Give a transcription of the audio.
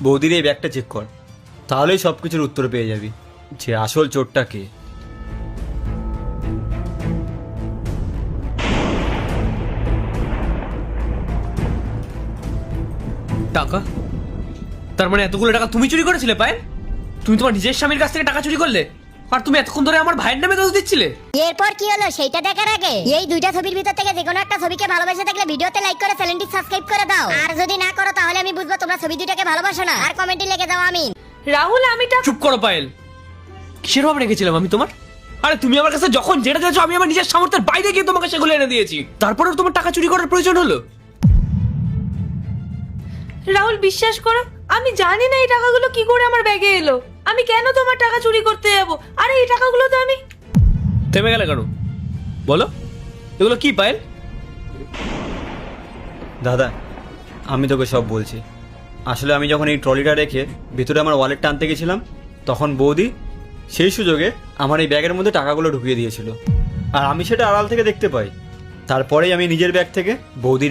বৌদির এই ব্যাগটা চেক কর, তাহলেই সব কিছুর উত্তর পেয়ে যাবি যে আসল চোরটা কে। টাকা? তার মানে এতগুলো টাকা তুমি চুরি করেছিলে পায়েল? তুমি তোমার নিজের স্বামীর কাছ থেকে টাকা চুরি করলে, আর তুমি এতক্ষণ ধরে আমার ভাইয়ের নামে দোষ দিচ্ছিলে? এরপর কি হলো সেইটা দেখার আগে এই দুইটা ছবির ভিতর থেকে যে কোনো একটা ছবিকে ভালোবেসে থাকলে ভিডিওতে লাইক করে চ্যানেলটি সাবস্ক্রাইব করে দাও। আর যদি না করো তাহলে আমি বুঝবো তোমরা ছবি দুইটাকে ভালোবাসো না। আর কমেন্টে লিখে দাও আমিন। রাহুল আমি চুপ করো পায়েল। কিসের ভাব রেখেছিলাম আমি তোমার? আরে তুমি আমার কাছে যখন যেটা চাইছো আমি আমার নিজের সামর্থ্যের বাইরে গিয়ে তোমাকে সেগুলো এনে দিয়েছি, তারপরেও তোমার টাকা চুরি করার প্রয়োজন হলো? রাহুল বিশ্বাস করো, আমি জানি না এই টাকাগুলো কি করে আমার ব্যাগে এলো। আমি কেন তোমার টাকা চুরি করতে যাব? আরে এই টাকাগুলো তো আমি... থেমে গেলে কেন বলো, এগুলো কি পায়েল? দাদা, আমি তোকে সব বলছি। আসলে আমি যখন এই ট্রলিটা রেখে ভিতরে আমার ওয়ালেটটা আনতে গেছিলাম, তখন বৌদি সেই সুযোগে আমার এই ব্যাগের মধ্যে টাকাগুলো ঢুকিয়ে দিয়েছিল, আর আমি সেটা আড়াল থেকে দেখতে পাই। তারপরেই আমি নিজের ব্যাগ থেকে বৌদির